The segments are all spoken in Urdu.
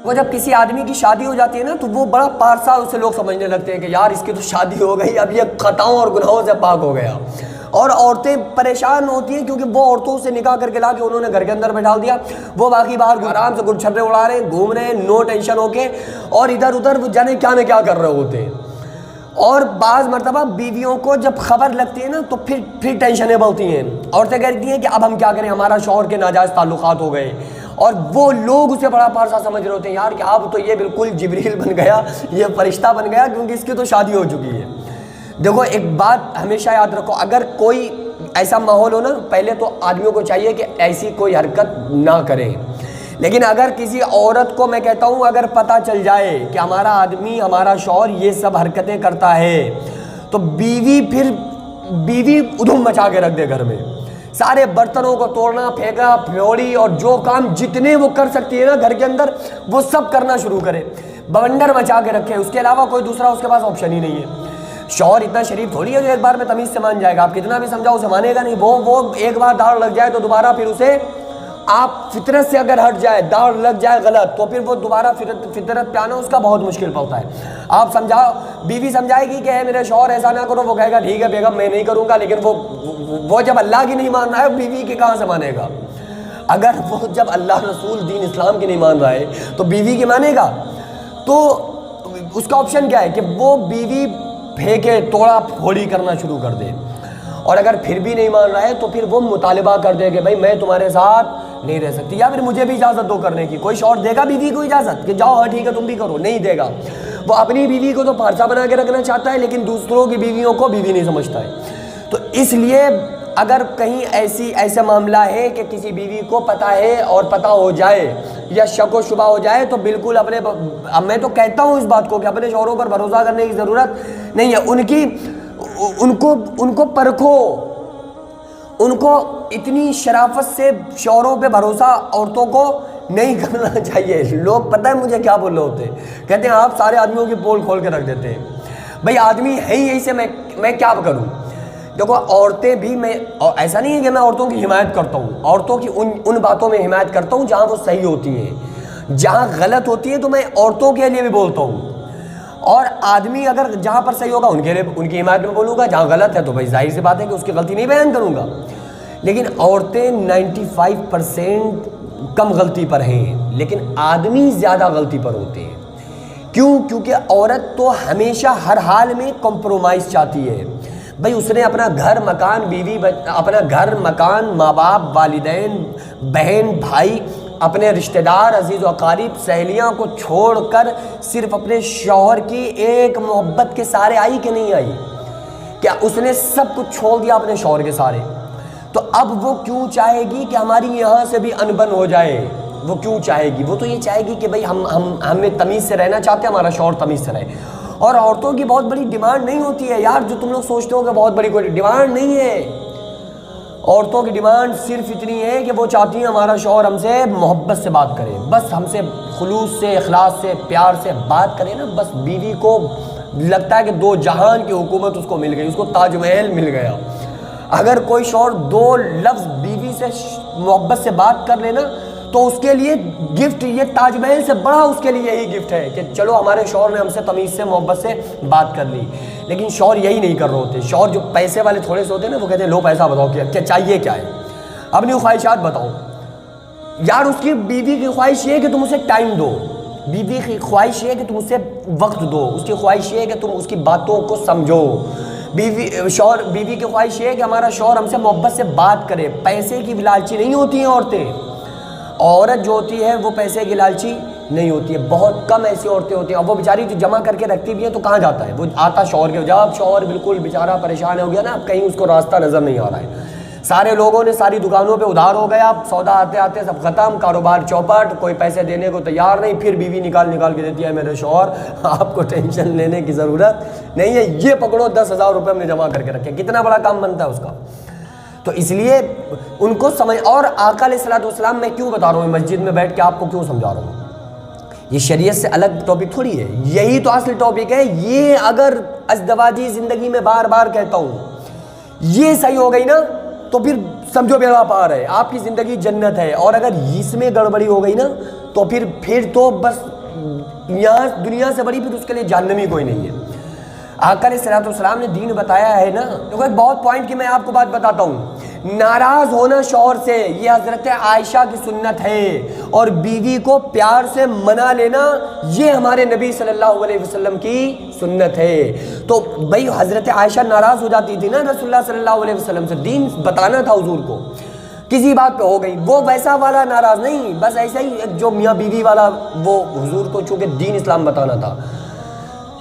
وہ جب کسی آدمی کی شادی ہو جاتی ہے نا تو وہ بڑا پارسا اسے لوگ سمجھنے لگتے ہیں کہ یار اس کی تو شادی ہو گئی، اب یہ خطاؤں اور گناہوں سے پاک ہو گیا. اور عورتیں پریشان ہوتی ہیں کیونکہ وہ عورتوں سے نکاح کر کے لا کے انہوں نے گھر کے اندر بٹھا دیا، وہ باقی باہر آرام سے گلچھرے اڑا رہے ہیں، گھوم رہے ہیں، نو ٹینشن ہو کے، اور ادھر ادھر وہ جانے کیا نہ کیا کر رہے ہوتے ہیں. اور بعض مرتبہ بیویوں کو جب خبر لگتی ہے نا تو پھر ٹینشنیں بڑھتی ہیں. عورتیں کہتی ہیں کہ اب ہم کیا کریں، ہمارا شوہر کے ناجائز تعلقات ہو گئے، اور وہ لوگ اسے بڑا پارسا سمجھ رہے ہوتے ہیں یار کہ اب تو یہ بالکل جبریل بن گیا، یہ فرشتہ بن گیا، کیونکہ اس کی تو شادی ہو چکی ہے. دیکھو ایک بات ہمیشہ یاد رکھو، اگر کوئی ایسا ماحول ہو نا، پہلے تو آدمیوں کو چاہیے کہ ایسی کوئی حرکت نہ کریں. لیکن اگر کسی عورت کو میں کہتا ہوں اگر پتہ چل جائے کہ ہمارا آدمی، ہمارا شوہر یہ سب حرکتیں کرتا ہے، تو بیوی ادھم مچا کے رکھ دے گھر میں. سارے برتنوں کو توڑنا، پھینکا پھیوڑی، اور جو کام جتنے وہ کر سکتی ہے نا گھر کے اندر وہ سب کرنا شروع کرے، بونڈر مچا کے رکھے. اس کے علاوہ کوئی دوسرا اس کے پاس آپشن ہی نہیں ہے. شوہر اتنا شریف تھوڑی ہے جو ایک بار میں تمیز سے مان جائے گا، آپ کتنا بھی سمجھاؤ اسے مانے گا نہیں. وہ ایک بار داڑھ لگ جائے تو دوبارہ پھر اسے، آپ فطرت سے اگر ہٹ جائے، داڑھ لگ جائے غلط، تو پھر وہ دوبارہ فطرت پہ آنا اس کا بہت مشکل پڑتا ہے. آپ سمجھاؤ، بیوی سمجھائے گی کہ اے میرے شوہر ایسا نہ کرو، وہ کہے گا ٹھیک ہے بیگم میں نہیں کروں گا، لیکن وہ جب اللہ کی نہیں مان رہا ہے بیوی کی کہاں سے مانے گا؟ اگر وہ جب اللہ رسول دین اسلام کی نہیں مان رہا ہے تو بیوی کی مانے گا؟ تو اس کا آپشن کیا ہے کہ وہ بیوی پھینکے، توڑا پھوڑی کرنا شروع کر دے. اور اگر پھر بھی نہیں مان رہا ہے تو پھر وہ مطالبہ کر دے کہ بھائی میں تمہارے ساتھ نہیں رہ سکتی، یا پھر مجھے بھی اجازت دو کرنے کی. کوئی شوہر دے گا بیوی کو اجازت کہ جاؤ ہاں ٹھیک ہے تم بھی کرو؟ نہیں دے گا. وہ اپنی بیوی کو تو پارسا بنا کے رکھنا چاہتا ہے، لیکن دوسروں کی بیویوں کو بیوی نہیں سمجھتا ہے. تو اس لیے اگر کہیں ایسا معاملہ ہے کہ کسی بیوی کو پتہ ہے اور پتہ ہو جائے یا شک و شبہ ہو جائے، تو بالکل میں تو کہتا ہوں اس بات کو کہ اپنے شوہروں پر بھروسہ کرنے کی ضرورت نہیں ہے. ان کو پرکھو، ان کو اتنی شرافت سے شوہروں پہ بھروسہ عورتوں کو نہیں کرنا چاہیے. لوگ پتہ ہے مجھے کیا بول رہے ہوتے ہیں، کہتے ہیں آپ سارے آدمیوں کی پول کھول کے رکھ دیتے ہیں. بھائی آدمی ہے ہی یہی سے، میں کیا کروں؟ دیکھو عورتیں بھی، میں ایسا نہیں ہے کہ میں عورتوں کی حمایت کرتا ہوں، عورتوں کی ان باتوں میں حمایت کرتا ہوں جہاں وہ صحیح ہوتی ہیں. جہاں غلط ہوتی ہے تو میں عورتوں کے لیے بھی بولتا ہوں. اور آدمی اگر جہاں پر صحیح ہوگا ان کے لیے ان کی حمایت میں بولوں گا، جہاں غلط ہے تو بھائی ظاہر سی بات ہے کہ اس کی غلطی نہیں بیان کروں گا. لیکن عورتیں 95% کم غلطی پر ہیں، لیکن آدمی زیادہ غلطی پر ہوتے ہیں. کیونکہ عورت تو ہمیشہ ہر حال میں کمپرومائز چاہتی ہے. بھائی اس نے اپنا گھر مکان، بیوی، اپنا گھر مکان، ماں باپ، والدین، بہن بھائی، اپنے رشتہ دار، عزیز و اقارب، سہیلیاں کو چھوڑ کر صرف اپنے شوہر کی ایک محبت کے سارے آئی کہ نہیں آئی؟ کیا اس نے سب کچھ چھوڑ دیا اپنے شوہر کے سارے؟ تو اب وہ کیوں چاہے گی کہ ہماری یہاں سے بھی انبن ہو جائے؟ وہ کیوں چاہے گی؟ وہ تو یہ چاہے گی کہ بھائی ہمیں تمیز سے رہنا چاہتے ہیں، ہمارا شوہر تمیز سے رہے. اور عورتوں کی بہت بڑی ڈیمانڈ نہیں ہوتی ہے یار، جو تم لوگ سوچتے ہو کہ بہت بڑی کوئی ڈیمانڈ نہیں ہے. عورتوں کی ڈیمانڈ صرف اتنی ہے کہ وہ چاہتی ہیں ہمارا شوہر ہم سے محبت سے بات کرے، بس ہم سے خلوص سے، اخلاص سے، پیار سے بات کرے نا. بس بیوی کو لگتا ہے کہ دو جہان کی حکومت اس کو مل گئی، اس کو تاج محل مل گیا. اگر کوئی شوہر دو لفظ بیوی سے محبت سے بات کر لینا تو اس کے لیے گفٹ، یہ تاج محل سے بڑا اس کے لیے یہی گفٹ ہے کہ چلو ہمارے شوہر نے ہم سے تمیز سے، محبت سے بات کر لی. لیکن شوہر یہی نہیں کر رہے ہوتے. شوہر جو پیسے والے تھوڑے سے ہوتے ہیں نا، وہ کہتے ہیں لو پیسہ بتاؤ کیا چاہیے، کیا ہے، اپنی خواہشات بتاؤ. یار اس کی بیوی کی خواہش یہ ہے کہ تم اسے ٹائم دو، بیوی کی خواہش یہ ہے کہ تم اسے وقت دو، اس کی خواہش یہ ہے کہ تم اس کی باتوں کو سمجھو. بیوی کی خواہش یہ ہے کہ ہمارا شوہر ہم سے محبت سے بات کرے. پیسے کی لالچی نہیں ہوتی ہیں عورتیں. عورت جو ہوتی ہے وہ پیسے کی لالچی نہیں ہوتی ہے. بہت کم ایسی عورتیں ہوتی ہیں. اب وہ بیچاری جو جمع کر کے رکھتی بھی ہیں تو کہاں جاتا ہے؟ وہ آتا شوہر کے، جب شوہر بالکل بیچارہ پریشان ہو گیا نا، اب کہیں اس کو راستہ نظر نہیں آ رہا ہے، سارے لوگوں نے ساری دکانوں پہ ادھار ہو گیا، اب سودا آتے آتے سب ختم، کاروبار چوپٹ، کوئی پیسے دینے کو تیار نہیں. پھر بیوی نکال کے دیتی ہے میرے شوہر آپ کو ٹینشن لینے کی ضرورت نہیں ہے، یہ پکڑو 10,000 روپے ہم نے جمع کر کے رکھے. کتنا بڑا کام بنتا ہے اس کا. تو اس لیے ان کو سمجھ. اور آقا علیہ الصلوۃ والسلام میں کیوں بتا رہا ہوں، مسجد میں بیٹھ کے آپ کو کیوں سمجھا رہا ہوں؟ یہ شریعت سے الگ ٹاپک تھوڑی ہے، یہی تو اصل ٹاپک ہے. یہ اگر ازدواجی زندگی میں بار بار کہتا ہوں یہ صحیح ہو گئی نا تو پھر سمجھو بیڑا پار ہے، آپ کی زندگی جنت ہے. اور اگر اس میں گڑبڑی ہو گئی نا تو پھر تو بس یہاں دنیا سے بڑی پھر اس کے لیے جہنمی کوئی نہیں ہے۔ آقا علیہ الصلوۃ والسلام نے دین بتایا ہے نا، تو ایک بہت پوائنٹ کی میں آپ کو بات بتاتا ہوں، ناراض ہونا شوہر سے یہ حضرت عائشہ کی سنت ہے، اور بیوی کو پیار سے منا لینا یہ ہمارے نبی صلی اللہ علیہ وسلم کی سنت ہے۔ تو بھائی حضرت عائشہ ناراض ہو جاتی تھی نا رسول اللہ صلی اللہ علیہ وسلم سے، دین بتانا تھا حضور کو، کسی بات پہ ہو گئی، وہ ویسا والا ناراض نہیں، بس ایسا ہی جو میاں بیوی والا، وہ حضور کو چونکہ دین اسلام بتانا تھا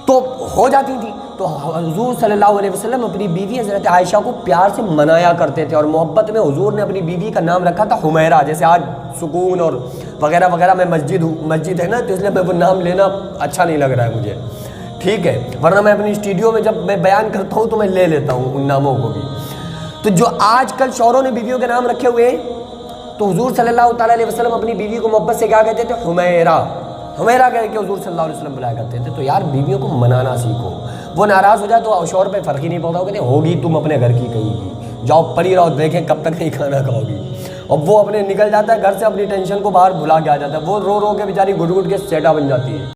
تو ہو جاتی تھی۔ تو حضور صلی اللہ علیہ وسلم اپنی بیوی حضرت عائشہ کو پیار سے منایا کرتے تھے، اور محبت میں حضور نے اپنی بیوی کا نام رکھا تھا حمیرہ، جیسے آج سکون اور وغیرہ وغیرہ میں مسجد ہے نا، تو اس لیے میں وہ نام لینا اچھا نہیں لگ رہا ہے مجھے، ٹھیک ہے، ورنہ میں اپنی اسٹوڈیو میں جب میں بیان کرتا ہوں تو میں لے لیتا ہوں ان ناموں کو بھی۔ تو جو آج کل شوہروں نے بیویوں کے نام رکھے ہوئے، تو حضور صلی اللہ تعالیٰ علیہ وسلم اپنی بیوی کو محبت سے کیا کہتے تھے؟ حمیرہ، حمیرہ کہہ کے حضور صلی اللہ علیہ وسلم بلایا کرتے تھے۔ تو یار بیویوں کو منانا سیکھو، وہ ناراض ہو جائے تو شوہر پہ فرق ہی نہیں پڑتا، وہ کہتے ہیں ہوگی تم اپنے گھر کی کہیں گی، جاؤ پڑی رہو دیکھیں کب تک نہیں کھانا کھاؤ گی، اور وہ اپنے نکل جاتا ہے گھر سے، اپنی ٹینشن کو باہر بھلا کے آ جاتا ہے، وہ رو رو کے بیچاری گھٹ گھٹ کے سیٹا بن جاتی ہے۔